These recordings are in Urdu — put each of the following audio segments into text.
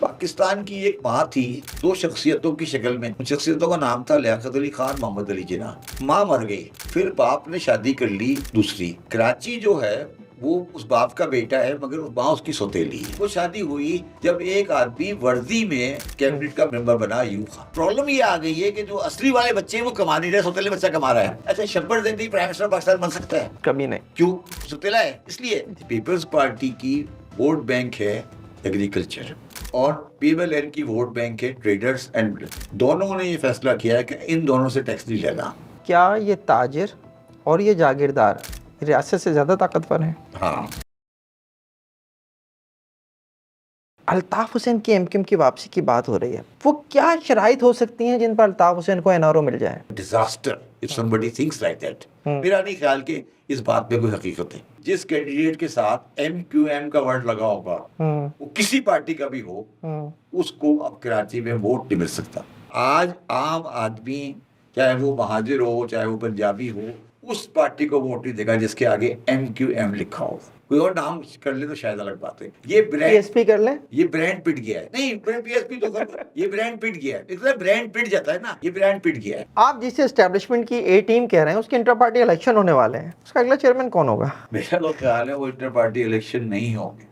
پاکستان کی ایک ماں تھی دو شخصیتوں کی شکل میں. ان شخصیتوں کا نام تھا لیاقت علی خان، محمد علی جناح. ماں مر گئی، پھر باپ نے شادی کر لی دوسری. کراچی جو ہے وہ اس باپ کا بیٹا ہے مگر ماں اس کی سوتیلی ہے. وہ شادی ہوئی جب ایک آدمی وردی میں کیبنٹ کا ممبر بنا ایوب خان. پرابلم یہ آ گئی ہے کہ جو اصلی والے بچے ہیں وہ کما نہیں رہے، سوتیلے بچہ کما رہا ہے. اچھا شبر زندگی پرائم منسٹر پاکستان بن سکتا ہے؟ کبھی نہیں. کیوں؟ سوتیلا ہے اس لیے. پیپلز پارٹی کی ووٹ بینک ہے ایگریکلچر اور PMLN کی ووٹ بینک ہے ٹریڈرز، اینڈ دونوں نے یہ فیصلہ کیا ہے کہ ان دونوں سے ٹیکس نہیں لینا. کیا یہ تاجر اور یہ جاگیردار ریاست سے زیادہ طاقتور ہیں؟ ہاں. الطاف حسین کی MKM کی واپسی کی بات ہو رہی ہے، وہ کیا شرائط ہو سکتی ہیں جن پر الطاف حسین کو NRO مل جائے؟ Disaster if somebody thinks like that. میرا نہیں خیال کہ اس بات میں کوئی حقیقت ہے. جس کینڈیڈیٹ کے ساتھ MQM کا ورڈ لگا ہوگا وہ کسی پارٹی کا بھی ہو، اس کو اب کراچی میں ووٹ نہیں مل سکتا. آج عام آدمی چاہے وہ مہاجر ہو چاہے وہ پنجابی ہو اس پارٹی کو ووٹ نہیں دے گا جس کے آگے MQM لکھا ہو. کوئی اور نام کر لے تو شاید الگ بات ہے. یہ PSP کر لیں، یہ برانڈ پٹ گیا ہے. نہیں PSP تو یہ برانڈ پٹ گیا ہے. برانڈ پٹ جاتا ہے نا، یہ برانڈ پٹ گیا ہے. آپ جسے اسٹیبلشمنٹ کی A ٹیم کہہ رہے ہیں اس کے انٹر پارٹی الیکشن ہونے والے ہیں، اس کا اگلا چیئرمین کون ہوگا؟ میرا تو خیال ہے وہ انٹر پارٹی الیکشن نہیں ہوں گے.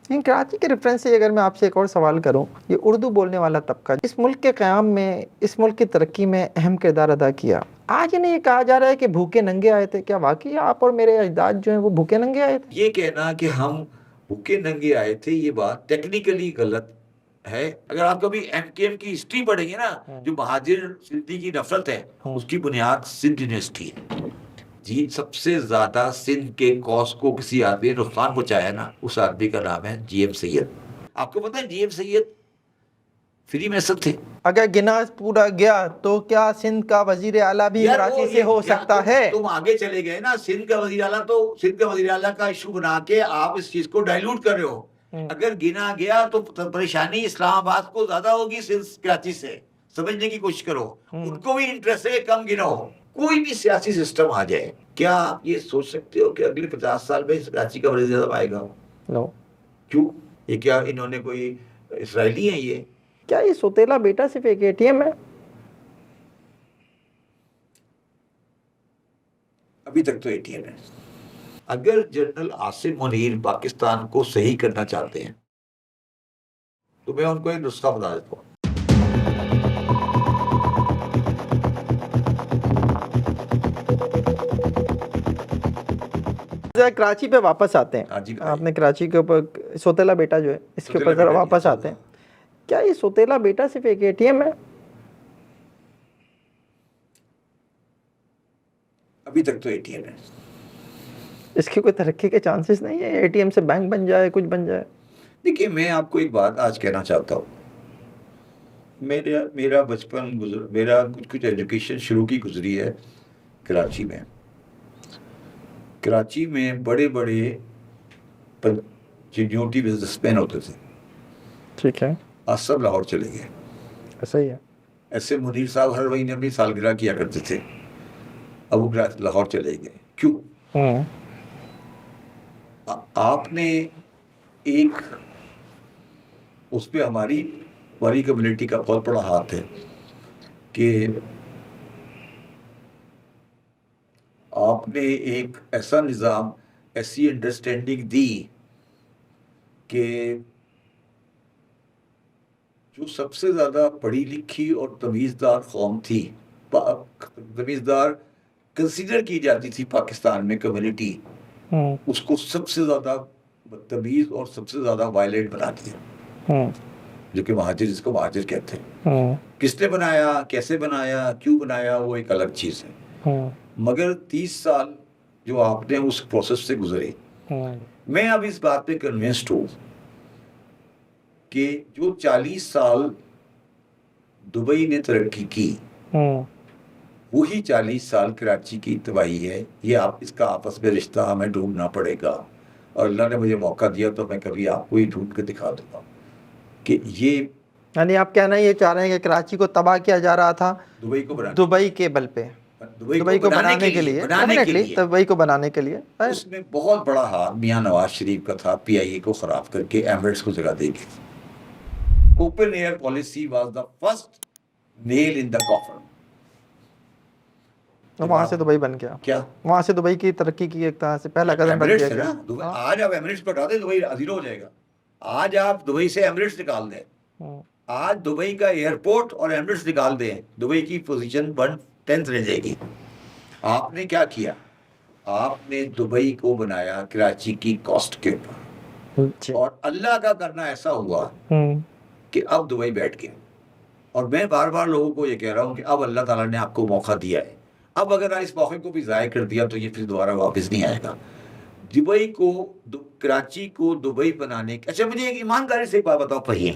لیکن کراچی کے ریفرنس سے اگر میں آپ سے ایک اور سوال کروں، یہ اردو بولنے والا طبقہ اس ملک کے قیام میں، اس ملک کی ترقی میں اہم کردار ادا کیا، آج انہیں یہ کہا جا رہا ہے کہ بھوکے ننگے آئے تھے. کیا واقعی آپ اور میرے اجداد جو ہیں وہ بھوکے ننگے آئے تھے؟ یہ کہنا کہ ہم بھوکے ننگے آئے تھے یہ بات ٹیکنیکلی غلط ہے. اگر آپ کبھی MKM کی ہسٹری پڑھیں گے نا، جو مہاجر سندھی کی نفرت ہے اس کی بنیاد سندھ یونیورسٹی ہے. جی سب سے زیادہ سندھ کے کوس کو کسی آدمی نے نقصان پہنچایا نا، اس آدمی کا نام ہے GM سید. آپ کو پتہ ہے GM سید فری میسن تھے. اگر گنا پورا گیا تو کیا سندھ کا وزیر اعلیٰ بھی کراچی سے ہو سکتا ہے؟ تم آگے چلے گئے نا. سندھ کا وزیر اعلیٰ تو سندھ کا وزیر اعلیٰ کا ایشو بنا کے آپ اس چیز کو ڈائلوٹ کر رہے ہو. اگر گنا گیا تو پریشانی اسلام آباد کو زیادہ ہوگی سندھ کراچی سے. سمجھنے کی کوشش کرو. ان کو بھی انٹرسٹ ہے کم گنو. کوئی بھی سیاسی سسٹم آ جائے، کیا آپ یہ سوچ سکتے ہو کہ اگلے 50 سال میں کراچی کا وزیر اعظم آئے گا؟ نو. کیوں؟ یہ کیا انہوں نے کوئی اسرائیلی ہیں یہ؟ کیا یہ سوتیلا بیٹا صرف ایک ATM ہے؟ ابھی تک تو ATM ہے. اگر جنرل عاصم منیر پاکستان کو صحیح کرنا چاہتے ہیں تو میں ان کو ایک نسخہ بتا دیتا ہوں. کراچی پہ واپس آتے ہیں. آپ نے کراچی کے اوپر سوتیلا بیٹا جو ہے اس کے اوپر ذرا واپس آتے ہیں. کیا یہ سوتیلا بیٹا صرف ایک ATM ہے؟ ابھی تک تو ATM ہے. اس کی کوئی ترقی کے چانسز نہیں ہے؟ ATM سے بینک بن جائے، کچھ بن جائے؟ دیکھیے میں آپ کو ایک بات آج کہنا چاہتا ہوں. میرا بچپن میرا کچھ ایجوکیشن شروع کی گزری ہے کراچی میں. کراچی میں بڑے بڑے جنیوٹی بزنس مین ہوتے تھے. ٹھیک ہے. آج سب لاہور چلے گئے. ایسا ہی ہے. ایسے منیر صاحب ہر مہینے اپنی سالگرہ کیا کرتے تھے، اب وہ لاہور چلے گئے. کیوں؟ آپ نے ایک اس پہ ہماری کمیونٹی کا بہت بڑا ہاتھ ہے کہ آپ نے ایک ایسا نظام، ایسی انڈرسٹینڈنگ دی کہ جو سب سے زیادہ پڑھی لکھی اور تمیزدار قوم تھی، تمیزدار کنسیڈر کی جاتی تھی پاکستان میں کمیونٹی، اس کو سب سے زیادہ بدتمیز اور سب سے زیادہ وائلنٹ بنا دیا، جو کہ مہاجر، جس کو مہاجر کہتے ہیں. کس نے بنایا، کیسے بنایا، کیوں بنایا، وہ ایک الگ چیز ہے. مگر 30 سال جو آپ نے اس پروسیس سے گزرے، میں اب اس بات پہ کنونسڈ ہوں کہ جو 40 سال دبئی نے ترقی کی وہی 40 سال کراچی کی تباہی ہے. یہ اس کا آپس میں رشتہ ہمیں ڈھونڈنا پڑے گا، اور اللہ نے مجھے موقع دیا تو میں کبھی آپ کو ہی ڈھونڈ کے دکھا دوں گا کہ یہ، یعنی آپ کہنا یہ چاہ رہے ہیں کہ کراچی کو تباہ کیا جا رہا تھا دبئی کے بل پہ، دبئی کو بنانے کے لیے، دبئی کو بنانے کے لیے. اس میں بہت بڑا ہاتھ میاں نواز شریف کا تھا. PIA کو خراب کر کے ایمریٹس کو جگہ دے گی. open air policy was the first nail in the coffin. وہاں سے دبئی بن گیا, کیا وہاں سے دبئی کی ترقی کی ایک طرح سے پہلا قدم رکھ ایمریٹس دیا ہے نا گیا. دبئی. آج آپ ایمریٹس پہ اٹھا دیں دبئی زیرو ہو جائے گا. آج آپ دبئی سے ایمریٹس نکال دیں, آج دبئی کا ایئرپورٹ اور ایمریٹس نکال دیں, دبئی کی پوزیشن 1/10 رہ جائے گی. آپ نے کیا کیا, آپ نے دبئی کو بنایا کراچی کی کاسٹ کے اوپر, اور اللہ کا کرنا ایسا ہوا کہ اب دبئی بیٹھ گیا. اور میں بار بار لوگوں کو یہ کہہ رہا ہوں کہ اب اللہ تعالیٰ نے آپ کو موقع دیا ہے. اب اگر اس موقع کو بھی ضائع کر دیا تو یہ پھر دوبارہ واپس نہیں آئے گا. دبئی کو, کراچی کو دبئی بنانے کے. اچھا مجھے ایک ایمانداری سے ایک بات بتاؤ فہیم,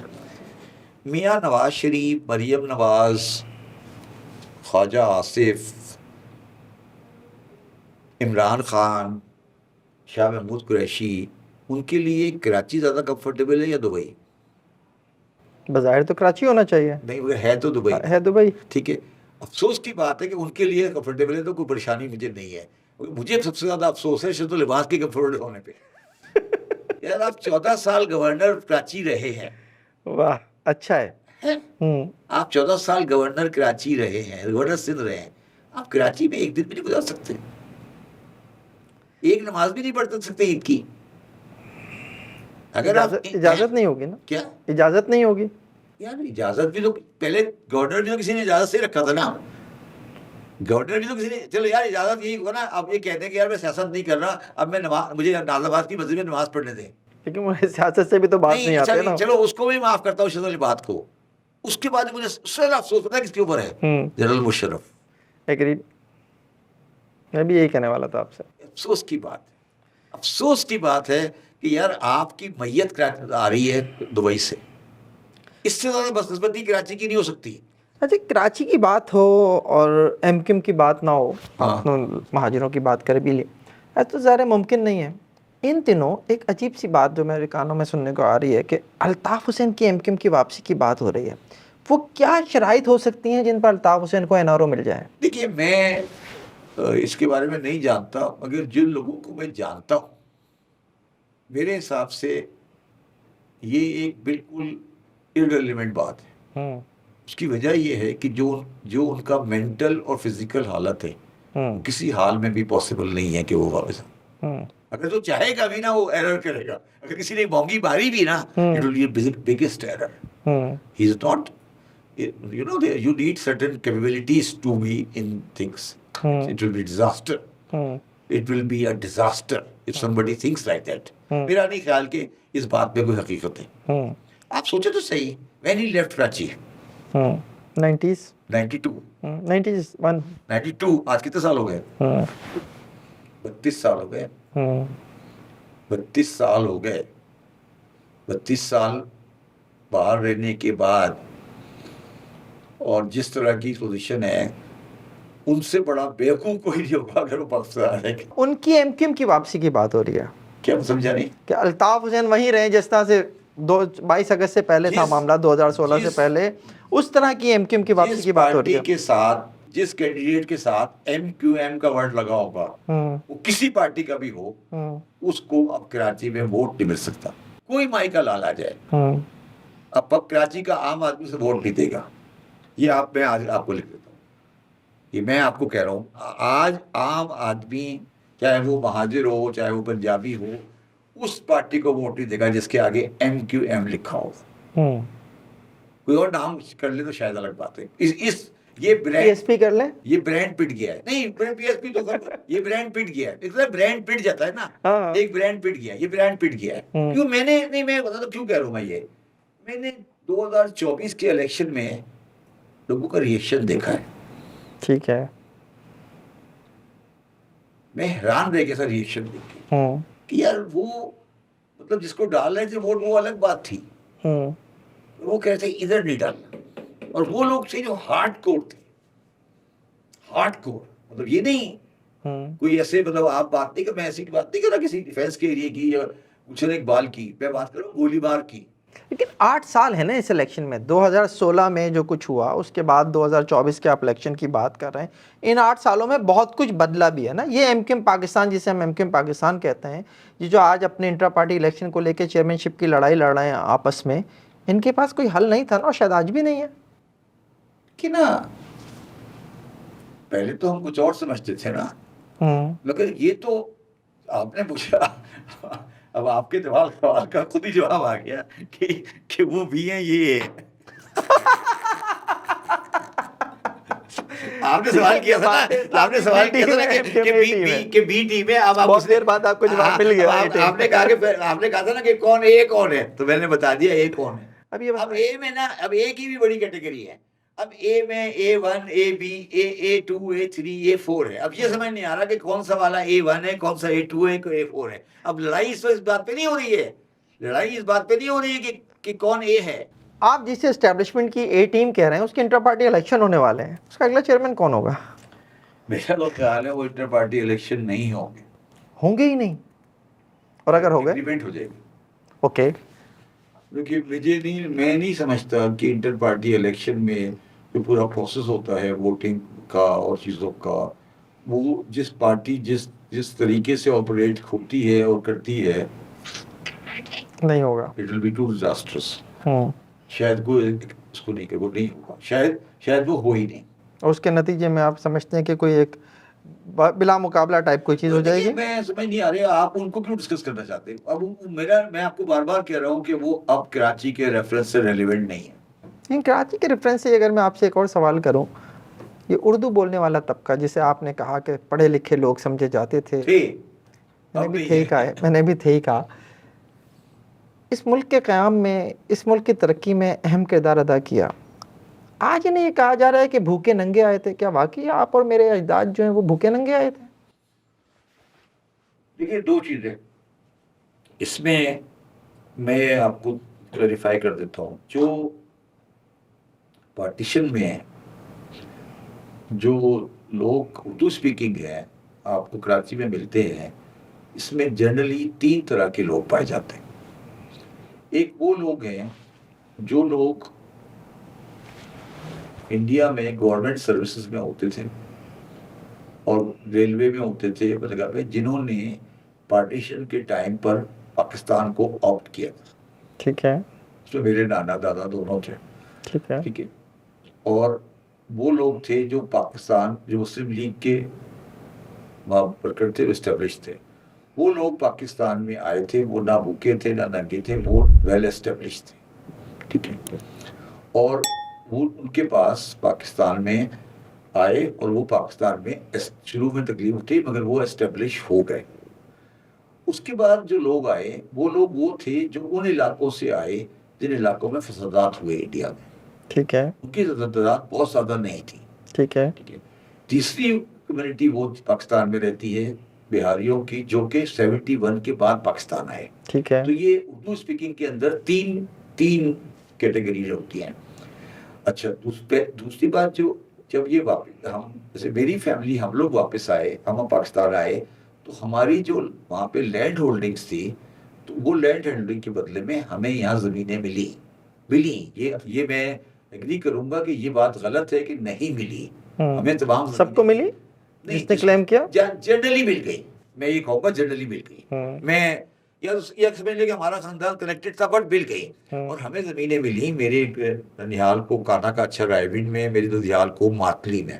میاں نواز شریف, مریم نواز, خواجہ آصف, عمران خان, شاہ محمود قریشی, ان کے لیے کراچی زیادہ کمفرٹیبل ہے یا دبئی؟ بظاہر تو کراچی ہونا چاہیے. نہیں وہ ہے تو دبئی ہے دبئی. ٹھیک ہے, افسوس کی بات ہے کہ ان کے لیے کمفرٹیبل ہے تو کوئی پریشانی مجھے نہیں ہے. مجھے سب سے زیادہ افسوس ہے شد لباس کے کمفرٹیبل ہونے پہ. یار آپ 14 سال گورنر کراچی رہے ہیں. واہ اچھا ہے. آپ 14 سال گورنر کراچی رہے ہیں, گورنر سندھ رہے ہیں. آپ کراچی میں ایک دن بھی نہیں گزار سکتے, ایک نماز بھی نہیں پڑھ سکتے عید کی. اگر آپ اجازت نہیں ہوگی نا. کیا اجازت نہیں ہوگی؟ یار اجازت بھی تو پہلے گورنر بھی تو کسی نے اجازت سے رکھا تھا نا. گورنر بھی تو کسی نے, چلو یار اجازت یہی ہوا نا, آپ یہ کہتے ہیں کہ یار میں سیاست نہیں کر رہا, اب میں مجھے ناز آباد کی مسجد میں نماز پڑھنے دیں. لیکن مجھے سیاست سے بھی تو بات نہیں آتی نا. چلو اس کو بھی معاف کرتا ہوں شد البات کو. اس کے بعد مجھے سب سے زیادہ افسوس پتا ہے کس کے اوپر ہے؟ جنرل مشرف. ایگریڈ, میں بھی یہی کہنے والا تھا آپ سے. افسوس کی بات ہے, افسوس کی بات ہے کہ یار آپ کی میت آ رہی ہے دبئی سے, اس سے زیادہ بدقسمتی کراچی کی نہیں ہو سکتی. اچھا کراچی کی بات ہو اور ایم کیو ایم کی بات نہ ہو, مہاجروں کی بات کر بھی لی, ایسا تو ظاہر ممکن نہیں ہے. ان دنوں ایک عجیب سی بات جو میرے کانوں میں سننے کو آ رہی ہے کہ الطاف حسین کی ایم کیو ایم کی واپسی کی بات ہو رہی ہے. وہ کیا شرائط ہو سکتی ہیں جن پر الطاف حسین کو این آر او مل جائے؟ دیکھیے میں اس کے بارے میں نہیں جانتا, مگر جن لوگوں کو میں جانتا ہوں میرے حساب سے یہ ایک بالکل irrelevant بات ہے. اس کی وجہ یہ ہے کہ جو ان کا مینٹل اور فزیکل حالت ہے کسی حال میں بھی پاسبل نہیں ہے کہ وہ واپس آئے. اگر تو چاہے گا بھی نا وہ ایرر کرے گا. اگر کسی نے بونگی ماری بھی نا it will be a biggest error. He is not, you know, you need certain capabilities to be in things. It will be disaster. It will be a disaster if somebody thinks like that. میرا نہیں خیال کہ اس بات میں کوئی حقیقت ہے. آپ سوچے تو صحیح, when he left Karachi 92 آج کتنے سال ہو گئے؟ 32 سال ہو گئے. 32 سال ہو گئے. 32 سال باہر رہنے کے بعد اور جس طرح کی پوزیشن ہے, ان سے بڑا بیوقوف کوئی نہیں ہوگا اگر وہ پاکستان ہے. ان کی ایم کیو ایم کی واپسی کی بات ہو رہی ہے. کیا سمجھا نہیں؟ کہ الطاف حسین وہیں رہے جس طرح سے 22 اگست سے پہلے تھا معاملہ, 2016 سے پہلے, اس طرح کی ایم کیو ایم کی واپسی کی بات ہو رہی ہے. کے ساتھ جس کینڈیڈیٹ کے ساتھ ایم کیو ایم کا ورڈ لگا ہوگا وہ کسی پارٹی کا بھی ہو, اس کو اب کراچی میں ووٹ نہیں مل سکتا. کوئی مائی کا لال آ جائے, اب کراچی کا عام آدمی سے ووٹ نہیں دے گا. یہ میں آج آپ کو لکھ دیتا ہوں, یہ میں آپ کو کہہ رہا ہوں. آج عام آدمی چاہے وہ مہاجر ہو چاہے وہ پنجابی ہو, اس پارٹی کو ووٹ نہیں دے گا جس کے آگے ایم کیو ایم لکھا ہو. کوئی اور نام کر لے تو شاید الگ بات ہے. یہ پی ایس پی کر لیں, یہ برانڈ پٹ گیا ہے. نہیں پی ایس پی تو یہ برانڈ پٹ گیا ہے. برانڈ پٹ جاتا ہے نا, ایک برانڈ پٹ گیا, یہ برانڈ پٹ گیا ہے. کیوں میں بتا دوں کیوں کہہ رہا ہوں. میں نے 2024 کے الیکشن میں لوگوں کا ریئیکشن دیکھا ہے. ٹھیک ہے, میں حیران رہ گیا تھا ریئیکشن دیکھ کے کہ یار وہ مطلب جس کو ڈال رہے تھے ووٹ وہ الگ بات تھی, وہ کہتے ہیں ادھر نہیں ڈالنا. اور وہ لوگ تھے جو ہارڈ کور تھے, ہارڈ کور مطلب یہ نہیں کوئی ایسے مطلب آپ بات نہیں کہ میں ایسی بات نہیں کر رہا کسی ڈیفینس کے ایریے کی یا گلشن اقبال کی, میں بات کر رہا ہوں گولی بار کی. لیکن 8 سال ہے نا اس الیکشن میں. 2016 میں جو کچھ ہوا اس کے بعد 2024 کے آپ الیکشن کی بات کر رہے ہیں. ان 8 سالوں میں بہت کچھ بدلا بھی ہے نا. یہ ایم کیو ایم پاکستان جسے ہم ایم کیو ایم پاکستان کہتے ہیں, یہ جو آج اپنے انٹرا پارٹی الیکشن کو لے کے چیئرمین شپ کی لڑائی لڑ رہے ہیں آپس میں, ان کے پاس کوئی حل نہیں تھا نا، اور شاید آج بھی نہیں ہے کہ نا پہلے تو ہم کچھ اور سمجھتے تھے نا، مگر یہ تو آپ نے پوچھا، اب آپ کے دماغ سوال کا خود ہی جواب آ گیا کہ وہ بھی ہیں یہ آپ نے سوال کیا تھا نا، آپ نے سوال کیا تھا نا کہ بی ٹیم ہے. اب بہت دیر بعد آپ کو جواب مل گیا. آپ نے کہا کہ آپ نے کہا تھا نا کہ کون اے کون ہے، تو میں نے بتا دیا اے کون ہے. اب اے میں نا، اب اے کی بھی بڑی کیٹیگری ہے. اب اے میں A1 A2 A3 A4 ہے. اب یہ سمجھ نہیں آ رہا کہ کون سا والا A1 ہے، کون سا A2 ہے، کوئی A4 ہے. اب لڑائی اس بات پہ نہیں ہو رہی ہے، لڑائی اس بات پہ نہیں ہو رہی ہے کہ کون اے ہے. آپ جسے اسٹیبلشمنٹ کی اے ٹیم کہہ رہے ہیں، اس کے انٹر پارٹی الیکشن ہونے والے ہیں، اس کا اگلا چیئرمین کون ہوگا؟ میرا تو خیال ہے وہ انٹر پارٹی الیکشن نہیں ہوں گے. ہوں گے ہی نہیں، اور اگر ہو گئے ایگریمنٹ ہو جائے گی. اوکے. کیونکہ میں نہیں سمجھتا کہ انٹر پارٹی الیکشن میں جو پورا پروسیس ہوتا ہے ووٹنگ کا اور چیزوں کا، وہ جس پارٹی جس طریقے سے آپریٹ ہوتی ہے اور کرتی ہے، نہیں ہوگا. It will be too disastrous. شاید وہ اس کو نہیں کہ وہ نہیں ہوگا، شاید وہ ہو ہی نہیں. اور اس کے نتیجے میں آپ سمجھتے ہیں کہ کوئی ایک بلا مقابلہ ٹائپ کوئی چیز ہو جائے گی؟ میں سمجھ نہیں آ رہا آپ ان کو کیوں ڈسکس کرنا چاہتے ہیں. اب میں آپ کو بار بار کہہ رہا ہوں کہ وہ اب کراچی کے ریفرنس سے ریلیونٹ نہیں ہے. کراچی کے ریفرنس سے اگر میں آپ سے ایک اور سوال کروں، یہ اردو بولنے والا طبقہ جسے آپ نے کہا کہ پڑھے لکھے لوگ سمجھے جاتے تھے، میں نے بھی تھے ہی کہا، اس ملک کے قیام میں، اس ملک کی ترقی میں اہم کردار ادا کیا. آج انہیں یہ کہا جا رہا ہے کہ بھوکے ننگے آئے تھے. کیا واقعی آپ اور میرے اجداد جو ہیں وہ بھوکے ننگے آئے تھے؟ دیکھیے دو چیزیں اس میں آپ کو کلیریفائی کر دیتا ہوں. جو پارٹیشن میں جو لوگ اردو اسپیکنگ ہے آپ کو کراچی میں ملتے ہیں، اس میں جنرلی 3 طرح کے لوگ پائے جاتے ہیں. ایک وہ لوگ ہیں جو لوگ انڈیا میں گورنمنٹ سروسز میں ہوتے تھے اور ریلوے میں ہوتے تھے، مطلب جنہوں نے پارٹیشن کے ٹائم پر پاکستان کو آپٹ کیا تھا. ٹھیک ہے. اس میں میرے نانا دادا دونوں تھے. ٹھیک ہے. ٹھیک ہے. اور وہ لوگ تھے جو پاکستان، جو مسلم لیگ کے ورکر تھے، اسٹیبلش تھے. وہ لوگ پاکستان میں آئے تھے، وہ نہ بھوکے تھے نہ ننگے تھے، وہ ویل اسٹیبلش تھے. ٹھیک ہے. اور وہ ان کے پاس پاکستان میں آئے اور وہ پاکستان میں شروع میں تکلیف تھی مگر وہ اسٹیبلش ہو گئے. اس کے بعد جو لوگ آئے وہ لوگ وہ تھے جو ان علاقوں سے آئے جن علاقوں میں فسادات ہوئے انڈیا میں. ٹھیک ہے. ان کی تعداد بہت زیادہ نہیں تھی. ٹھیک ہے. تیسری کمیونٹی وہ پاکستان میں رہتی ہے بہاریوں کی، جو کہ 71 کے بعد پاکستان آئے. ٹھیک ہے. تو یہ اردو اسپیکنگ کے اندر تین کیٹیگریز ہوتی ہیں. اچھا دوسری بات، جو جب یہ واپس ہم جیسے میری فیملی ہم لوگ واپس آئے، ہم پاکستان آئے، تو ہماری جو وہاں پہ لینڈ ہولڈنگز تھی، تو وہ لینڈ ہولڈنگ کے بدلے میں ہمیں یہاں زمینیں ملی. یہ میں ایگری کروں گا کہ یہ بات غلط ہے کہ نہیں ملی. ہمیں تمام سب کو ملی جس نے کلیم کیا، جنرلی مل گئی. میں یہ کہوں گا جنرلی مل گئی. میں یہ سمجھ لے کہ ہمارا خاندان کنیکٹڈ تھا بٹ مل گئی. اور ہمیں زمینیں ملی. میرے ننیال کو کانا کا اچھا رائے میں، میری ددیال کو ماتلی میں.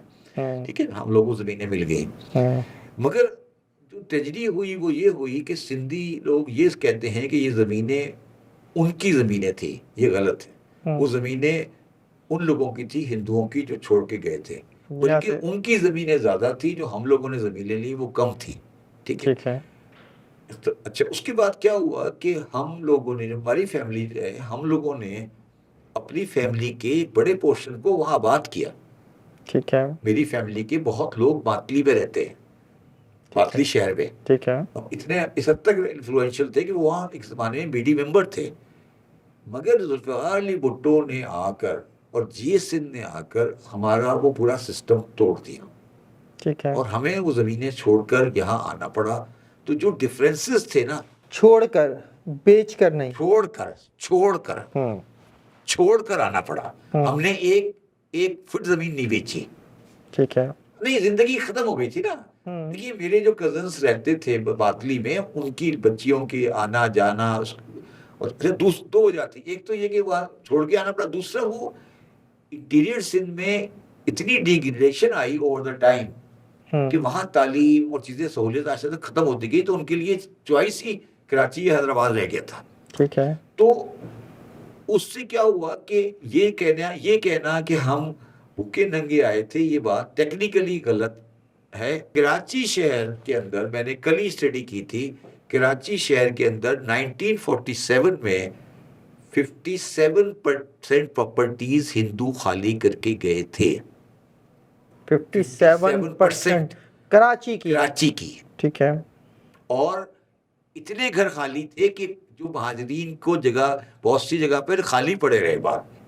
ٹھیک ہے. ہم لوگوں کو زمینیں مل گئی. مگر جو تجریح ہوئی وہ یہ ہوئی کہ سندھی لوگ یہ کہتے ہیں کہ یہ زمینیں ان کی زمینیں تھی. یہ غلط ہے. وہ زمینیں ان لوگوں کی تھی، ہندوؤں کی، جو چھوڑ کے گئے تھے. بلکہ ان کی زمینیں زیادہ تھی، جو ہم لوگوں نے زمینیں لی وہ کم تھی. ٹھیک ہے. اچھا اس کے بعد کیا ہوا کہ ہم لوگوں نے، ہماری فیملی ہے، ہم لوگوں نے اپنی فیملی کے ایک بڑے پورشن کو وہاں آباد کیا. ٹھیک ہے. میری فیملی کے بہت لوگ ماتلی میں رہتے ہیں، ماتلی شہر میں. ٹھیک ہے. اتنے اس حد تک انفلوئنشل تھے کہ وہ وہاں ایک زمانے میں BD ممبر تھے. مگر ذوالفقار علی بھٹو نے آ کر اور GS سندھ نے آ کر ہمارا وہ پورا سسٹم توڑ دیا. ٹھیک ہے. اور ہمیں وہ زمینیں چھوڑ کر یہاں آنا پڑا. تو جو ڈفرینسز تھے نا، چھوڑ کر، بیچ کر نہیں، چھوڑ کر آنا پڑا. ہم نے ایک فٹ زمین نہیں بیچی. ٹھیک ہے. نہیں، زندگی ختم ہو گئی تھی نا. دیکھیے میرے جو کزنس رہتے تھے باتلی میں، ان کی بچیوں کے آنا جانا، اور دو وجہ تھی. ایک تو یہ کہ وہاں چھوڑ کے آنا پڑا, دوسرا وہ انٹیریئر سندھ میں اتنی degradation I over the time کہ وہاں تعلیم اور چیزیں سہولیت آہستہ آہستہ ختم ہوتی گئی, تو ان کے لیے چوائس ہی کراچی یا حیدرآباد رہ گیا تھا. ٹھیک ہے. تو اس سے کیا ہوا کہ یہ کہنا کہ ہم بھوکے ننگے آئے تھے, یہ بات ٹیکنیکلی غلط ہے. کراچی شہر کے اندر میں نے کل ہی اسٹڈی کی تھی, کراچی شہر کے اندر 1947 میں 57% پراپرٹیز ہندو خالی کر کے گئے تھے. 57% کراچی کی. ٹھیک ہے. اور اتنے گھر خالی تھے کہ جو مہاجرین کو بہت سی جگہ پر خالی پڑے رہے بعد میں,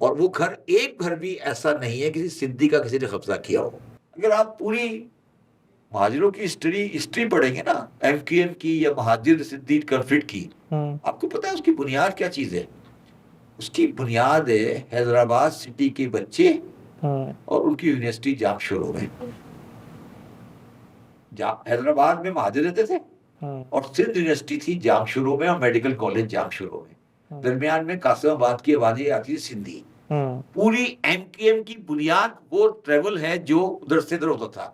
اور وہ گھر ایک گھر بھی ایسا نہیں ہے کسی سندھی کا کسی نے قبضہ کیا ہو. اگر آپ پوری مہاجروں کی ہسٹری پڑھیں گے نا, ایم کیو ایم کی یا مہاجر سندھی کنفلکٹ کی, آپ کو پتا ہے اس کی بنیاد کیا چیز ہے؟ اس کی بنیاد ہے حیدرآباد سٹی کے بچے اور ان کی یونیورسٹی جام شروع میں. حیدرآباد میں مہاجر رہتے تھے اور سندھ یونیورسٹی تھی جام شروع میں اور میڈیکل کالج جام شروع میں. درمیان میں قاسم آباد کی آبادی آتی ہے سندھی. پوری ایم کیو ایم کی بنیاد وہ ٹریول ہے جو ادھر سے ادھر ہوتا تھا,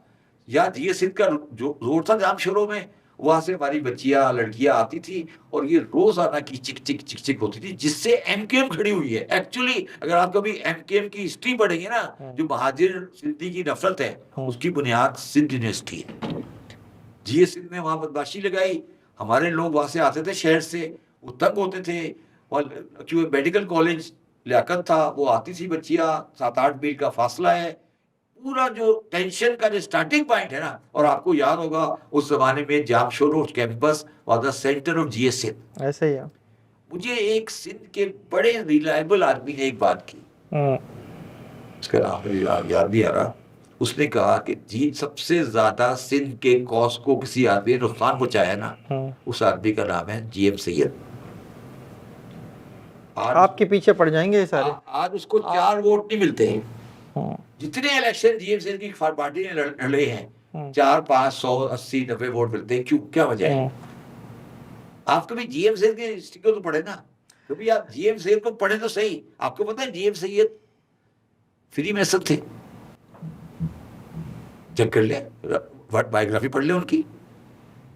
یا یہ سندھ کا جو روڈ تھا جام شروع میں, وہاں سے ہماری بچیاں لڑکیاں آتی تھی اور یہ روزانہ کی چک چک چک چک ہوتی تھی, جس سے ایم کیو ایم کھڑی ہوئی ہے. ایکچولی اگر آپ کبھی ایم کیو ایم کی ہسٹری پڑھیں گے نا, جو مہاجر سندھی کی نفرت ہے اس کی بنیاد سندھ یونیورسٹی ہے. جی ایس سندھ نے وہاں بدماشی لگائی, ہمارے لوگ وہاں سے آتے تھے شہر سے, وہ تنگ ہوتے تھے. اور کیونکہ میڈیکل کالج لیاقت تھا, وہ آتی تھی بچیاں, 7-8 میل کا فاصلہ ہے. پورا جو ٹینشن کا جو سٹارٹنگ پوائنٹ ہے نا, اور آپ کو یاد ہوگا اس زمانے میں Jamshoro campus was the centre of G S Sindh. ایسے ہی ہے. مجھے ایک سندھ کے بڑے ریلائبل آدمی نے ایک بات کی, اس کا نام یاد نہیں آ رہا. اس نے کہا کہ جی سب سے زیادہ سندھ کے کوس کو کسی آدمی نے نقصان پہنچایا نا, اس آدمی کا نام ہے جی ایم سید. آپ کے پیچھے پڑ جائیں گے سارے. آج اس کو 4 ووٹ نہیں ملتے ہیں. جتنے الیکشن جی ایم سید کی پارٹی نے لڑے ہیں, 400, 500, 80, 90 ووٹ ملتے ہیں. کیوں, کیا وجہ ہے؟ آپ کبھی جی ایم سید کے ہسٹری کو تو پڑھے نا, کبھی آپ جی ایم سید کو پڑھے تو صحیح. آپ کو پتا ہے جی ایم سید فری میسن تھے. چیک کر لیں, بایوگرافی پڑھ لیں ان کی.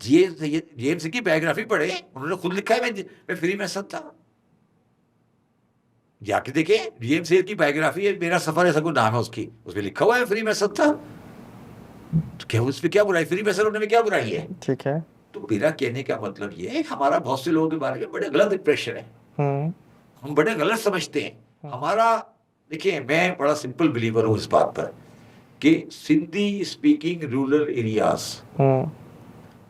جی ایم سید کی بایوگرافی پڑھے, انہوں نے خود لکھا ہے میں فری میسن تھا. جا کے دیکھیں جی ایم سید کی بایوگرافی ہے, میرا سفر ایسا کوئی نام ہے اس کی, اس میں لکھا ہوا ہے فری میسن تھا. کیا اس میں کیا برائی, فری میسن ہونے میں کیا برائی ہے؟ ٹھیک ہے. تو میرا کہنے کا مطلب یہ ہے, ہمارا بہت سے لوگوں کے بارے میں بڑے غلط امپریشن ہے, ہم بڑے غلط سمجھتے ہیں. ہمارا دیکھیں, میں بڑا سمپل بلیور ہوں اس بات پر کہ سندھی اسپیکنگ رورل ایریاز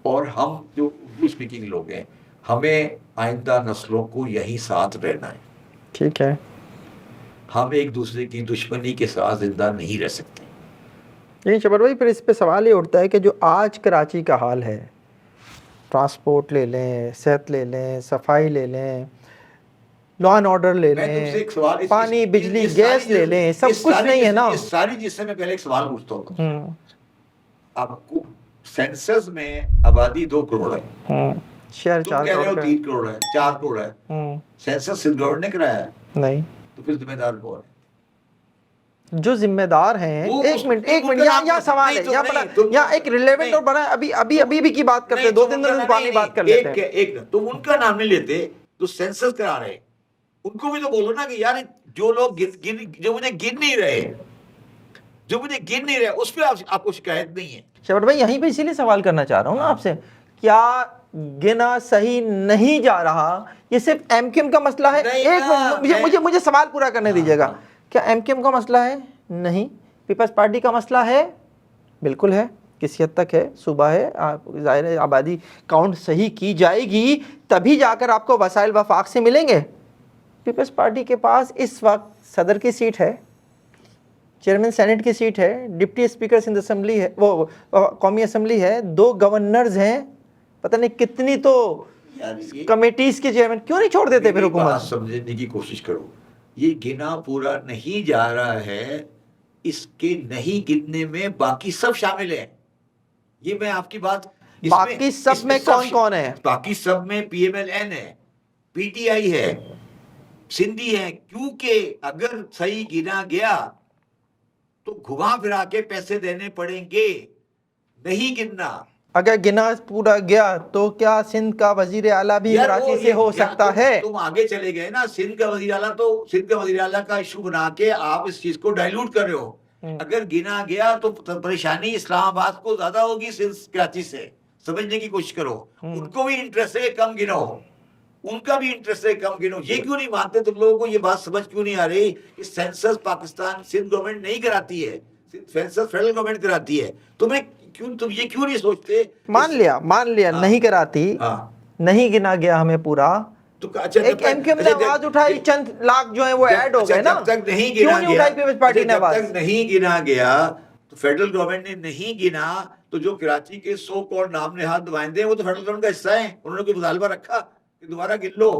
اور ہم جو اردو اسپیکنگ لوگ ہیں, ہمیں آئندہ نسلوں کو یہی ساتھ رہنا ہے. ٹھیک ہے. ہم ایک دوسرے کی دشمنی کے ساتھ زندہ نہیں رہ سکتے. نہیں شبر بھائی, پھر اس پہ سوال یہ اٹھتا ہے کہ جو آج کراچی کا حال ہے, ٹرانسپورٹ لے لیں, صحت لے لیں, صفائی لے لیں, لا اینڈ آرڈر لے لیں, پانی بجلی گیس لے لیں, سب کچھ نہیں ہے نا. ساری چیز سے میں پہلے ایک سوال پوچھتا ہوں. آپ کو سینسس میں آبادی 2 کروڑ ہے, شہر 4 کروڑ 3 کروڑ ہے, 4 کروڑ ہے. سینسس سندھ گورنمنٹ نے کرایا ہے نہیں, تو پھر ذمہ دار کون ہے؟ جو ذمہ دار ہیں. ایک منٹ یا سوال ہے یا ایک ریلیونٹ اور بڑا ابھی بھی کی بات کرتے ہیں, 2-3 دن پانی بات کر لیتے ہیں. ایک تم ان کا نام نہیں لیتے تو سینسس کرا رہے, ان کو بھی تو بولو نا کہ یار جو لوگ جو مجھے گن نہیں رہے اس پہ آپ کو شکایت نہیں ہے. شبر بھائی یہیں پہ اسی لیے سوال کرنا چاہ رہا ہوں نا آپ سے, کیا گنا صحیح نہیں جا رہا, یہ صرف ایم کیو ایم کا مسئلہ ہے؟ ایک منٹ مجھے سوال پورا کرنے دیجیے گا. کیا ایم کیو ایم کا مسئلہ ہے؟ نہیں. پیپلز پارٹی کا مسئلہ ہے؟ بالکل ہے, کسی حد تک ہے. صوبہ ہے, ظاہر آبادی کاؤنٹ صحیح کی جائے گی تبھی جا کر آپ کو وسائل وفاق سے ملیں گے. پیپلز پارٹی کے پاس اس وقت صدر کی سیٹ ہے, چیئرمین سینٹ کی سیٹ ہے, ڈپٹی اسپیکر سندھ اسمبلی ہے, وہ قومی اسمبلی ہے, 2 گورنرز ہیں, پتہ نہیں کتنی تو کمیٹیز کے چیئرمین. کیوں نہیں چھوڑ دیتے پھر حکومت؟ سمجھنے کی کوشش کرو, یہ گنا پورا نہیں جا رہا ہے, اس کے نہیں گننے میں باقی سب شامل ہیں. یہ میں آپ کی بات, باقی سب میں کون کون ہے؟ باقی سب میں پی ایم ایل این ہے, پی ٹی آئی ہے, سندھی ہے, کیونکہ اگر صحیح گنا گیا تو گھما پھرا کے پیسے دینے پڑیں گے, نہیں گننا. اگر گنا پورا گیا تو کیا سندھ کا وزیر اعلیٰ بھی کراچی سے ہو سکتا ہے؟ تم آگے چلے گئے نا, سندھ کا وزیر اعلیٰ تو سندھ کا وزیر اعلیٰ کا ایشو بنا کے آپ اس چیز کو ڈائلوٹ کر رہے ہو. اگر گنا گیا تو پریشانی اسلام آباد کو زیادہ ہوگی سندھ کراچی سے. سمجھنے کی کوشش کرو, ان کو بھی انٹرسٹ ہے کم گنو, ان کا بھی انٹرسٹ ہے کم گنو. یہ کیوں نہیں مانتے تم لوگوں کو؟ یہ بات سمجھ کیوں نہیں آ رہی کہ سینسس پاکستان سندھ گورنمنٹ نہیں کراتی ہے, سینسس فیڈرل گورنمنٹ کراتی ہے. تم یہ کیوں نہیں سوچتے؟ مان لیا نہیں کراتی, نہیں گنا گیا ہمیں پورا. ایک ایم کیو ایم نے آواز اٹھائی, چند لاکھ جو ہیں وہ ایڈ ہو گئے نا. جب تک نہیں کیوں گنا نہیں گیا, اٹھائی پیپلز پارٹی نے آواز؟ جب تک نہیں گنا گیا تو فیڈرل گورنمنٹ نے نہیں گنا تو جو کراچی کے 100 کروڑ نام نہاد نمائندے ہیں وہ تو فیڈرل گورنمنٹ کا حصہ ہیں. انہوں نے کوئی مطالبہ رکھا کہ دوبارہ گن لو؟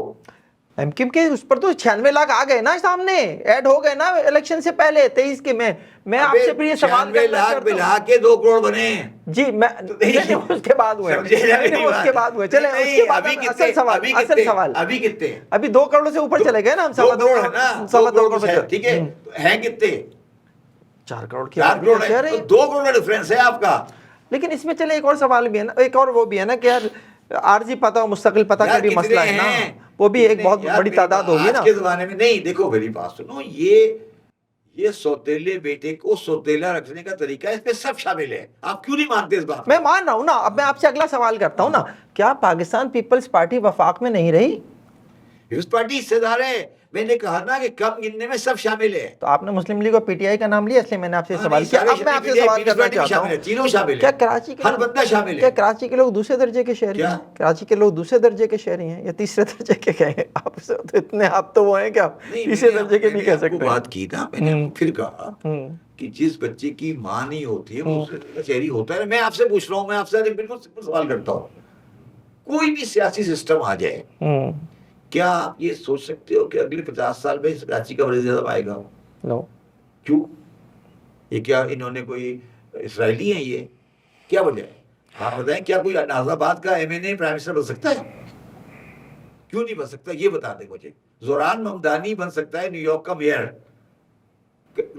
ایم کیو ایم کے اس پر تو 96 لاکھ آ گئے نا سامنے, ایڈ ہو گئے نا الیکشن سے پہلے 23 کے میں آپ سے پھر یہ سوال کرنا لاکھ چاہتا ملا کے 2 کروڑ بنے جی. میں اس کے بعد ہوئے, اس کے بعد ہوئے. چلیں اس کے بعد اصل سوال ابھی کتنے, ابھی 2 کروڑ سے اوپر چلے گئے نا ہم. 2 کروڑ ہے نا, 2 کروڑ ٹھیک ہے, ہیں کتنے؟ 4 کروڑ کی 4 کروڑ ہے, 2 کروڑ کا ڈفرینس ہے آپ کا. لیکن اس میں چلے ایک اور سوال بھی ہے نا, ایک اور وہ بھی ہے نا کہ یار عارضی پتہ اور مستقل پتہ کا بھی مسئلہ ہے نا, وہ بھی ایک بہت بڑی تعداد ہوگی نا آج کے زمانے میں. نہیں دیکھو میری بات سنو, یہ سوتیلے بیٹے کو سوتیلا رکھنے کا طریقہ اس میں سب شامل ہے. آپ کیوں نہیں مانتے اس بات؟ میں مان رہا ہوں نا. اب میں آپ سے اگلا سوال کرتا ہوں نا, کیا پاکستان پیپلز پارٹی وفاق میں نہیں رہی؟ پیپلز پارٹی حصے دار ہے. میں نے کہا نا کہ کم گننے میں سب شامل ہے. تو آپ نے مسلم لیگ اور پی ٹی آئی کا نام لیا, اس لیے میں نے آپ سے سوال کیا. اب میں آپ سے سوال کرنا چاہتا ہوں, تینوں شامل ہیں, کیا کراچی کے ہر بندہ شامل ہے. کیا کراچی کے لوگ دوسرے درجے کے شہری ہیں؟ کراچی کے لوگ دوسرے درجے کے شہری ہیں یا تیسرے درجے کے کہیں؟ آپ سے اتنے آپ تو وہ ہیں کہ آپ تیسرے درجے کے نہیں کہہ سکتے. بات کی نا میں نے, پھر کہا کہ جس بچے کی ماں نہیں ہوتی ہے وہ شہری ہوتا ہے. میں آپ سے پوچھ رہا ہوں, میں آپ سے بالکل سمپل سوال کرتا ہوں, کوئی بھی سیاسی سسٹم آ جائے, کیا آپ یہ سوچ سکتے ہو کہ اگلے 50 سال میں کراچی کا وزیر اعظم آئے گا؟ نو. کیوں؟ یہ کیا انہوں نے کوئی اسرائیلی ہیں؟ یہ کیا وجہ ہے؟ آپ بتائیں, کیا کوئی ناز آباد کا ایم این اے پرائم منسٹر بن سکتا ہے؟ کیوں نہیں بن سکتا یہ بتا دیں مجھے. زوران ممدانی بن سکتا ہے نیو یارک کا میئر.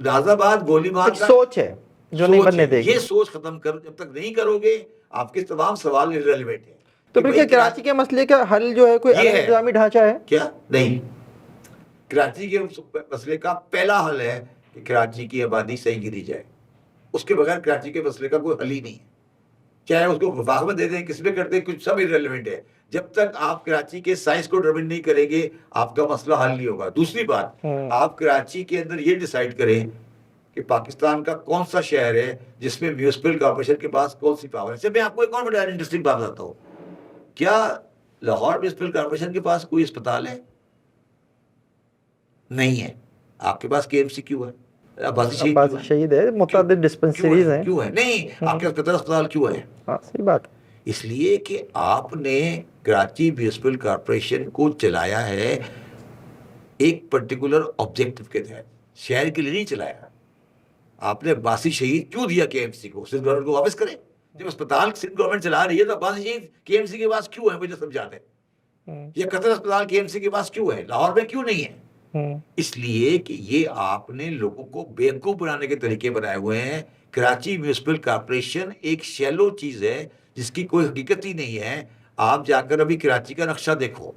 ناز آباد گولی مار کا سوچ ہے جو نہیں بننے دے گی. یہ سوچ ختم کرو, جب تک نہیں کرو گے آپ کے تمام سوال irrelevant ہیں. تو پھر کیا کراچی کے مسئلے کا حل جو ہے کوئی انتظامی ڈھانچہ ہے؟ کیا نہیں, کراچی کے مسئلے کا پہلا حل ہے کہ کراچی کی آبادی صحیح گری جائے. اس کے بغیر کراچی کے مسئلے کا کوئی حل ہی نہیں ہے. چاہے اس کو وفاق میں دے دیں, کس میں کر دیں, کچھ سب irrelevant ہے. جب تک آپ کراچی کے سائز کو ڈٹرمن نہیں کریں گے آپ کا مسئلہ حل نہیں ہوگا. دوسری بات, آپ کراچی کے اندر یہ ڈیسائیڈ کریں کہ پاکستان کا کون سا شہر ہے جس میں میونسپل کارپوریشن کے پاس کون سی پاور ہے. میں آپ کو ایک اور بڑا انٹرسٹنگ بات بتاتا ہوں. کیا لاہور میونسپل کارپوریشن کے پاس کوئی اسپتال ہے؟ نہیں ہے. آپ کے پاس کے ایم سی کیوں ہے؟ عباسی شہید ہے, متعدد ڈسپنسریز ہیں. کیوں ہے؟ نہیں. آپ کے پاس قطر اسپتال کیوں ہے؟ صحیح بات. اس لیے کہ آپ نے کراچی میونسپل کارپوریشن کو چلایا ہے ایک پرٹیکولر آبجیکٹو کے تحت, شہر کے لیے نہیں چلایا. آپ نے عباسی شہید کیوں دیا کے ایم سی کو؟ سندھ گورنمنٹ کو واپس کریں. جب اسپتال سندھ گورنمنٹ چلا رہی ہے تو عباسی شہید کے ایم سی کے پاس کیوں ہے؟ مجھے سمجھا دیں. یہ قطر اسپتال کے ایم سی کے پاس کیوں ہے, لاہور میں کیوں نہیں ہے؟ اس لیے کہ یہ آپ نے لوگوں کو بیوقوف بنانے کے طریقے بنائے ہوئے ہیں. کراچی میونسپل کارپوریشن ایک شیلو چیز ہے جس کی کوئی حقیقت ہی نہیں ہے. آپ جا کر ابھی کراچی کا نقشہ دیکھو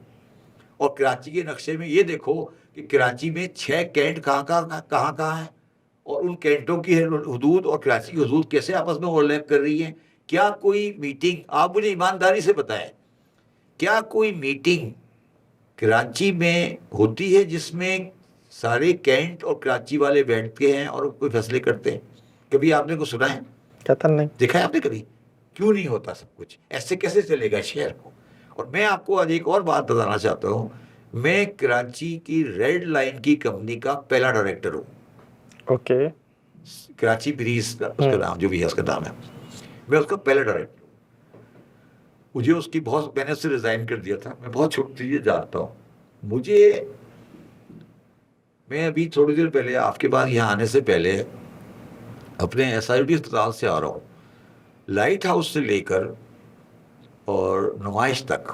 اور کراچی کے نقشے میں یہ دیکھو کہ کراچی میں 6 کینٹ کہاں ہیں اور ان کینٹوں کی حدود اور کراچی کی حدود کیسے آپس میں اوور لیپ کر رہی ہیں. کیا کوئی میٹنگ, آپ مجھے ایمانداری سے بتائیں, کیا کوئی میٹنگ کراچی میں ہوتی ہے جس میں سارے کینٹ اور کراچی والے بیٹھتے ہیں اور کوئی فیصلے کرتے ہیں؟ کبھی آپ نے کو سنا ہے؟ نہیں دیکھا ہے آپ نے کبھی؟ کیوں نہیں ہوتا سب کچھ ایسے؟ کیسے چلے گا شہر کو؟ اور میں آپ کو آج ایک اور بات بتانا چاہتا ہوں. میں کراچی کی ریڈ لائن کی کمپنی کا پہلا ڈائریکٹر ہوں. اوکے. کراچی بریز کا اس کا نام جو بھی ہے اس کا نام ہے, میں اس کا پہلا ڈائریکٹر ہوں. مجھے اس کی بہت, میں نے اس سے ریزائن کر دیا تھا. میں بہت چھوٹی چیزیں جانتا ہوں. میں ابھی تھوڑی دیر پہلے آپ کے پاس یہاں آنے سے پہلے اپنے ایس آئی ڈی اسپتال سے آ رہا ہوں. لائٹ ہاؤس سے لے کر اور نمائش تک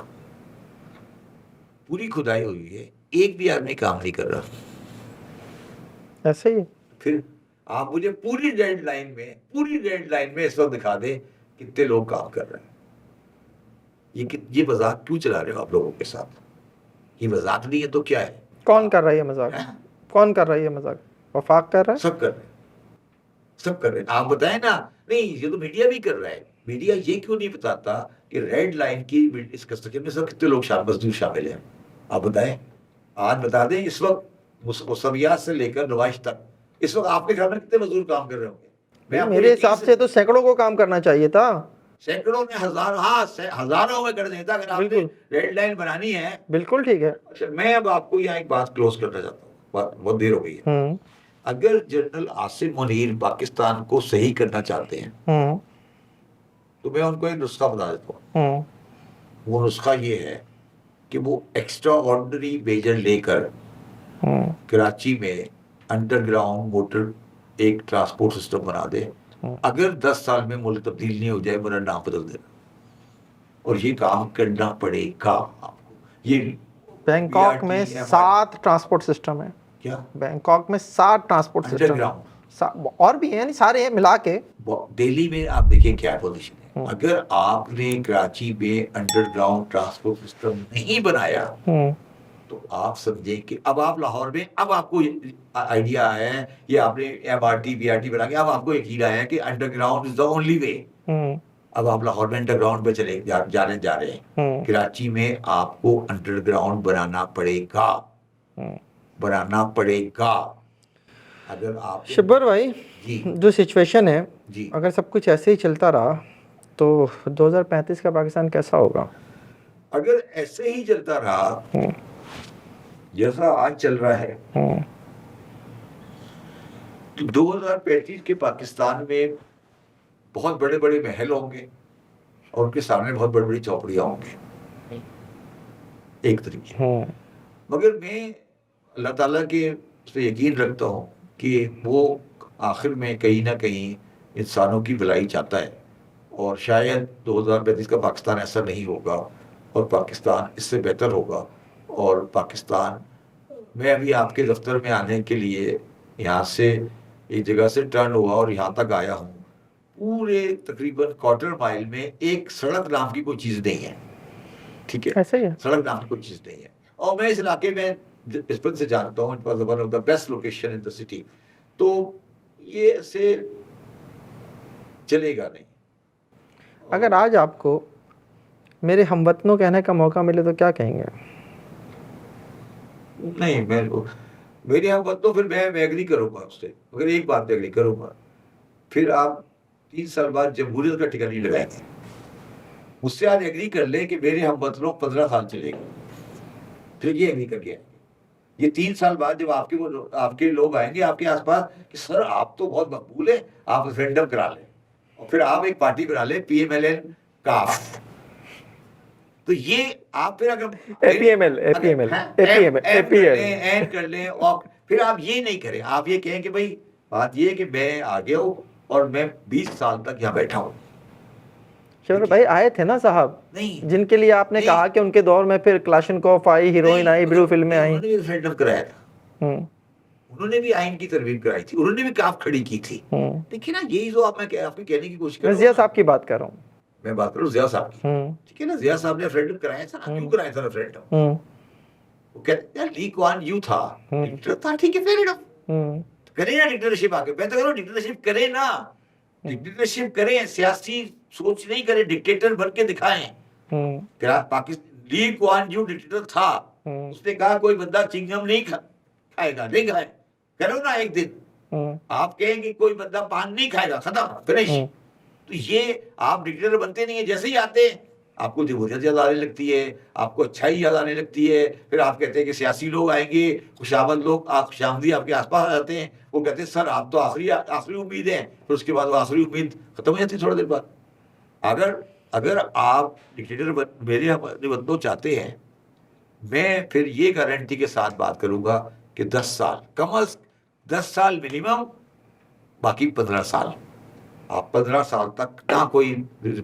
پوری کھدائی ہوئی ہے, ایک بھی آدمی کام نہیں کر رہا. ایسے ہی پھر آپ مجھے پوری ریڈ لائن میں اس وقت دکھا دیں کتنے لوگ کام کر رہے ہیں. یہ مذاق کیوں چلا رہے ہو آپ لوگوں کے ساتھ؟ یہ مذاق نہیں ہے تو کیا ہے؟ کون کر رہا ہے یہ مذاق؟ کون کر رہا ہے یہ مذاق؟ وفاق کر رہا ہے؟ سب کر رہے ہیں. آپ بتائیں نا. نہیں, یہ تو میڈیا بھی کر رہا ہے. میڈیا یہ کیوں نہیں بتاتا کہ ریڈ لائن کی اس کنسٹرکشن میں سب کتنے لوگ مزدور شامل ہیں؟ آپ بتائیں. آج بتا دیں اس وقت موسمیات سے لے کر نمائش تک اس وقت آپ کے گھر میں کتنے مزدور کام کر رہے ہوں گے؟ میرے حساب سے تو سینکڑوں کو کام کرنا چاہیے تھا. سینکڑوں میں ہزاروں میں کر دیتا اگر آپ نے ریڈ لائن بنانی ہے. بالکل ٹھیک ہے. میں اب آپ کو یہاں ایک بات کلوز کرنا چاہتا ہوں, بہت دیر ہو گئی ہے. اگر جنرل عاصم منیر پاکستان کو صحیح کرنا چاہتے ہیں تو میں ان کو ایک نسخہ بتا دیتا ہوں. وہ نسخہ یہ ہے کہ وہ ایکسٹرا آرڈنری میجر لے کر کراچی میں انڈر گراؤنڈ موٹر ایک ٹرانسپورٹ سسٹم بنا دے. اگر 10 سال میں ملک تبدیل نہیں ہو جائے میرا نام بدل دینا. اور یہ کام کرنا پڑے گا آپ کو. یہ بینکاک میں 7 ٹرانسپورٹ سسٹم ہیں. کیا بینکاک میں 7 ٹرانسپورٹ سسٹم اور بھی ہیں, سارے ہیں ملا کے. دہلی میں آپ دیکھیں کیا پوزیشن ہے. اگر آپ نے کراچی میں انڈر گراؤنڈ ٹرانسپورٹ سسٹم نہیں بنایا تو آپ سمجھیں کہ اب آپ لاہور میں, اب آپ کو آئیڈیا آیا ہے, یہ آپ نے MRT BRT بنا کے اب آپ کو یقین آیا ہے کہ under ground is the only way. اب آپ لاہور میں انڈر گراؤنڈ پہ چلے جا رہے ہیں. کراچی میں آپ کو انڈر گراؤنڈ بنانا پڑے گا. اگر آپ شبر بھائی جو سچویشن ہے, اگر سب کچھ ایسے ہی چلتا رہا تو 2035 کا پاکستان کیسا ہوگا؟ اگر ایسے ہی چلتا رہا جیسا آج چل رہا ہے تو 2035 کے پاکستان میں بہت بڑے بڑے محل ہوں گے اور ان کے سامنے بہت بڑی بڑی چوپڑیاں ہوں گی ایک طریقے. مگر میں اللہ تعالیٰ کے سے یقین رکھتا ہوں کہ وہ آخر میں کہیں نہ کہیں انسانوں کی بھلائی چاہتا ہے, اور شاید 2035 کا پاکستان ایسا نہیں ہوگا اور پاکستان اس سے بہتر ہوگا. اور پاکستان میں ابھی آپ کے دفتر میں آنے کے لیے یہاں سے ایک جگہ سے ٹرن ہوا اور یہاں تک آیا ہوں. پورے تقریباً کوارٹر مائل میں ایک سڑک نام کی کوئی چیز نہیں ہے. ٹھیک ہے, سڑک نام کی کوئی چیز نہیں ہے. اور میں اس علاقے میں بچپن سے جانتا ہوں, it was one of the best location in the city. تو یہ ایسے چلے گا نہیں. اگر آج آپ کو میرے ہم وطنوں کہنے کا موقع ملے تو کیا کہیں گے؟ نہیں, میرے ہم وطنوں, پھر میں ایگری کروں گا اس سے. مگر ایک بات ایگری کروں گا, پھر آپ 3 سال بعد جمہوریت کا ٹکا نہیں لگائیں گے. مجھ سے آج ایگری کر لیں کہ میرے ہم وطنوں 15 سال چلے گا, پھر یہ ایگری کر کے آئیں گے. یہ 3 سال بعد جب آپ کے لوگ آئیں گے آپ کے آس پاس کہ سر آپ تو بہت مقبول ہیں, آپ ریفرینڈم کرا لیں, اور پھر آپ ایک پارٹی بنا لیں PMLN کاف. تو یہ آپ پھر اگر اینڈ کر لیں, اور پھر آپ یہ نہیں کریں, آپ یہ کہیں کہ بھائی بات یہ ہے کہ میں آگے ہوں اور میں 20 سال تک یہاں بیٹھا ہوں. شبر بھائی آئے تھے نا صاحب, جن کے لیے آپ نے کہا کہ ان کے دور میں پھر کلاشنکوف آئی, ہیروئن آئی, بلو فلمیں آئیں. انہوں نے بھی ریفرینڈم کرایا تھا, انہوں نے بھی آئین کی ترمیم کرائی تھی, انہوں نے بھی کاف کھڑی کی تھی. دیکھیں نا, یہی جو آپ کو کہنے کی کوشش کر رہا ہوں. ضیاء صاحب کی بات کر رہا ہوں, میں بات کر رہا ہوں ضیاء صاحب کی. ٹھیک ہے نا, ضیاء صاحب نے ریفرینڈم کرایا تھا نا. کیوں کرایا تھا ریفرینڈم؟ وہ کہتے ہیں لی کوان یو تھا, ٹھیک ہے, فیئر انف کرے نا ڈکٹیٹرشپ. آ کے میں تو کہہ رہا ہوں ڈکٹیٹرشپ کرے نا, ڈکٹیٹرشپ کریں, سیاسی سوچ نہیں کریں, ڈکٹیٹر بن کے دکھائیں. پاکستان لی کوان یو ڈکٹیٹر تھا, اس نے کہا کوئی بندہ چنگم نہیں کھائے گا, نہیں کھائے. کرو نا ایک دن آپ کہیں کہ کوئی بندہ پان نہیں کھائے گا, ختم, فنش. تو یہ آپ ڈکٹیٹر بنتے نہیں ہیں, جیسے ہی آتے ہیں آپ کو جمہوریت یاد آنے لگتی ہے, آپ کو اچھائی یاد آنے لگتی ہے. پھر آپ کہتے ہیں کہ سیاسی لوگ آئیں گے, خوشامد لوگ, خوش آمدی آپ کے آس پاس آ جاتے ہیں. وہ کہتے ہیں سر آپ تو آخری امید ہیں, پھر اس کے بعد وہ آخری امید ختم ہو جاتی ہے تھوڑا دیر بعد. اگر آپ ڈکٹیٹر میرے وطنوں چاہتے ہیں, میں پھر یہ گارنٹی کے ساتھ بات کروں گا کہ 10 سال کم از 10 سال منیمم, باقی 15 سال. آپ 15 سال تک نہ کوئی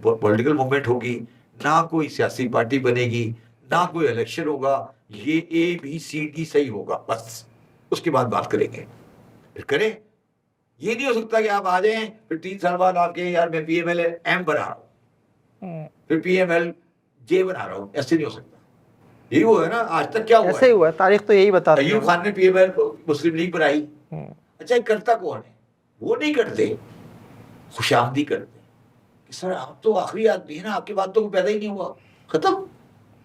پولیٹیکل موومنٹ ہوگی, نہ کوئی سیاسی پارٹی بنے گی, نہ کوئی الیکشن ہوگا. یہ ABCD صحیح ہوگا، بس اس کے بعد بات کریں گے، پھر کریں. یہ نہیں ہو سکتا کہ آپ آ جائیں پھر 3 سال بعد آپ کہیں یار میں PML-M بنا رہا ہوں، پھر PML-J بنا رہا ہوں. ایسے نہیں ہو سکتا. یہی ہوا ہے نا آج تک. کیا ہوا ایسے ہی ہوا ہے، تاریخ تو یہی بتاتی ہے. ایوب خان نے PML مسلم لیگ بنائی. اچھا کرتا کون ہے؟ وہ نہیں کرتے، خوش آمدی کرتے کہ سر آپ تو آخری آدمی ہیں نا، آپ کے بعد تو کوئی پیدا ہی نہیں ہوا، ختم.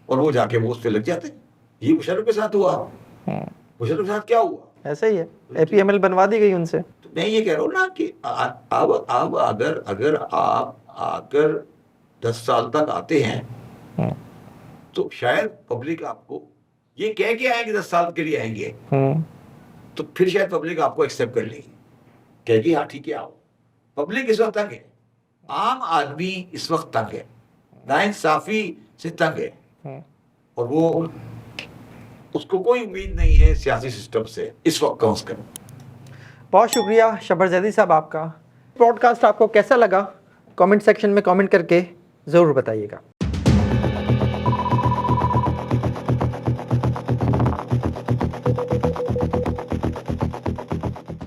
اور وہ جا کے وہ اس پہ لگ جاتے ہیں. یہ مشرف کے ساتھ ہوا. مشرف کے ساتھ کیا ہوا؟ ایسا ہی ہے، APML بنوا دی گئی ان سے. تو میں یہ کہہ رہا ہوں نا کہ اب اگر آپ 10 سال تک آتے ہیں تو شاید پبلک آپ کو یہ کہہ کے آئیں گے 10 سال کے لیے آئیں گے، تو پھر شاید پبلک آپ کو ایکسیپٹ کر لے گی، کہے گی ہاں ٹھیک ہے آؤ. پبلک اس وقت تنگ ہے، عام آدمی اس وقت تنگ ہے، ناانصافی سے تنگ ہے، اور وہ اس کو کوئی امید نہیں ہے سیاسی سسٹم سے اس وقت کم از کم. بہت شکریہ شبر زیدی صاحب آپ کا. پوڈ کاسٹ آپ کو کیسا لگا کامنٹ سیکشن میں کامنٹ کر کے ضرور بتائیے گا.